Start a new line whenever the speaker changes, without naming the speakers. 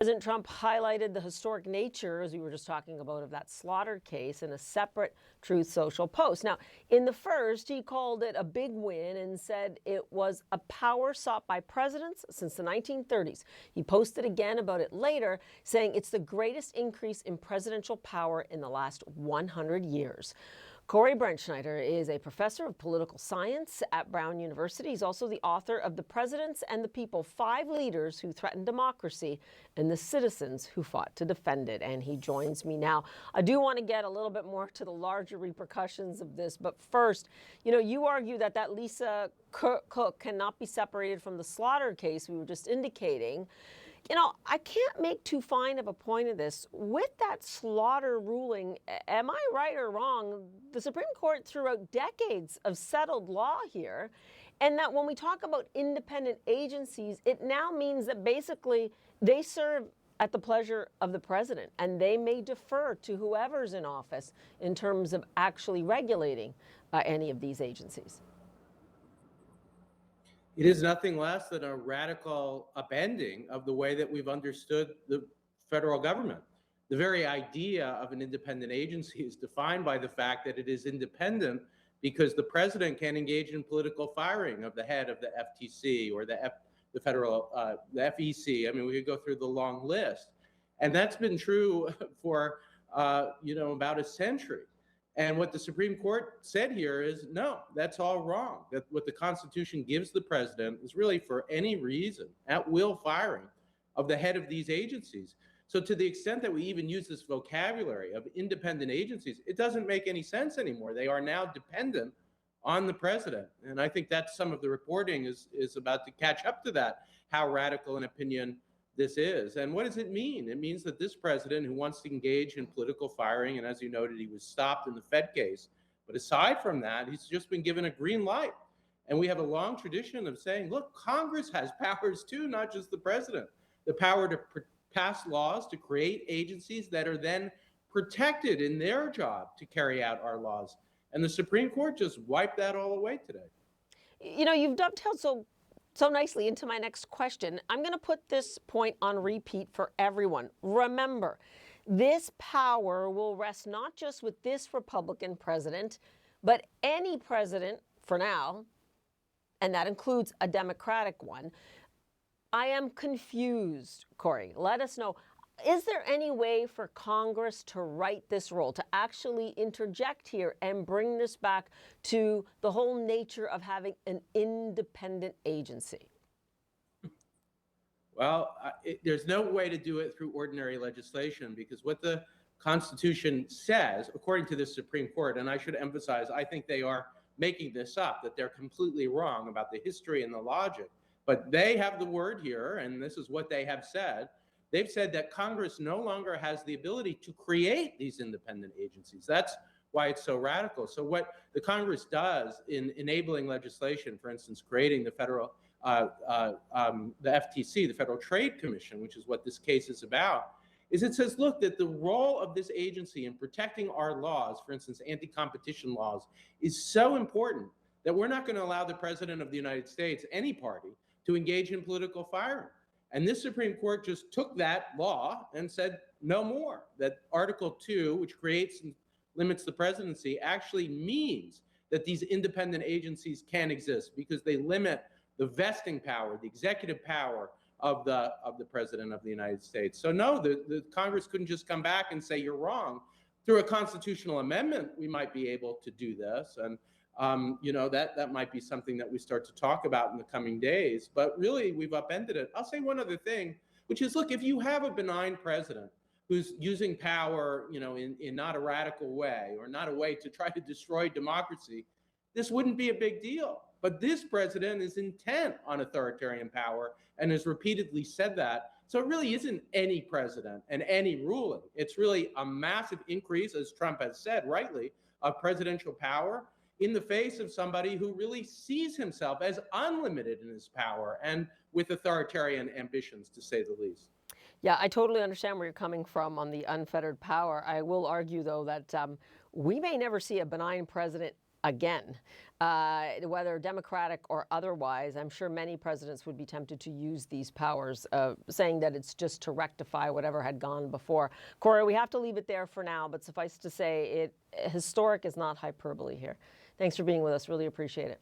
President Trump highlighted the historic nature, as we were just talking about, of that slaughter case in a separate Truth Social post. Now, in the first, he called it a big win and said it was a power sought by presidents since the 1930s. He posted again about it later, saying it's the greatest increase in presidential power in the last 100 years. Brettschneider is a professor of political science at Brown University. He's also the author of The Presidents and the People, 5 Leaders Who Threatened Democracy and the Citizens Who Fought to Defend It. And he joins me now. I do want to get a little bit more to the larger repercussions of this. But first, you argue that Lisa Cook cannot be separated from the slaughter case we were just indicating. I can't make too fine of a point of this. With that slaughter ruling, am I right or wrong? The Supreme Court threw out decades of settled law here, and that when we talk about independent agencies, it now means that basically they serve at the pleasure of the president, and they may defer to whoever's in office in terms of actually regulating any of these agencies.
It is nothing less than a radical upending of the way that we've understood the federal government. The very idea of an independent agency is defined by the fact that it is independent because the president can engage in political firing of the head of the FTC or the FEC. I mean, we could go through the long list. And that's been true for, about a century. And what the Supreme Court said here is, no, that's all wrong. That what the Constitution gives the president is really for any reason, at will firing of the head of these agencies. So to the extent that we even use this vocabulary of independent agencies, it doesn't make any sense anymore. They are now dependent on the president. And I think that's some of the reporting is about to catch up to that, how radical an opinion this is. And what does it mean? It means that this president who wants to engage in political firing, and as you noted, he was stopped in the Fed case. But aside from that, he's just been given a green light. And we have a long tradition of saying, look, Congress has powers too, not just the president. The power to pass laws, to create agencies that are then protected in their job to carry out our laws. And the Supreme Court just wiped that all away today.
You've dovetailed so nicely into my next question. I'm going to put this point on repeat for everyone. Remember, this power will rest not just with this Republican president, but any president for now, and that includes a Democratic one. I am confused, Corey. Let us know. Is there any way for Congress to right this role, to actually interject here and bring this back to the whole nature of having an independent agency?
Well, there's no way to do it through ordinary legislation because what the Constitution says, according to the Supreme Court, and I should emphasize, I think they are making this up, that they're completely wrong about the history and the logic. But they have the word here, and this is what they have said. They've said that Congress no longer has the ability to create these independent agencies. That's why it's so radical. So what the Congress does in enabling legislation, for instance, creating the the FTC, the Federal Trade Commission, which is what this case is about, is it says, look, that the role of this agency in protecting our laws, for instance, anti-competition laws, is so important that we're not going to allow the President of the United States, any party, to engage in political firing. And this Supreme Court just took that law and said no more, that Article 2, which creates and limits the presidency, actually means that these independent agencies can exist because they limit the vesting power, the executive power of the President of the United States. So no, the Congress couldn't just come back and say you're wrong. Through a constitutional amendment, we might be able to do this. And that might be something that we start to talk about in the coming days, but really we've upended it. I'll say one other thing, which is, look, if you have a benign president who's using power, in not a radical way or not a way to try to destroy democracy, this wouldn't be a big deal. But this president is intent on authoritarian power and has repeatedly said that. So it really isn't any president and any ruling. It's really a massive increase, as Trump has said rightly, of presidential power in the face of somebody who really sees himself as unlimited in his power and with authoritarian ambitions, to say the least.
Yeah, I totally understand where you're coming from on the unfettered power. I will argue, though, that we may never see a benign president again. Whether Democratic or otherwise, I'm sure many presidents would be tempted to use these powers, saying that it's just to rectify whatever had gone before. Corey, we have to leave it there for now, but suffice to say, historic is not hyperbole here. Thanks for being with us. Really appreciate it.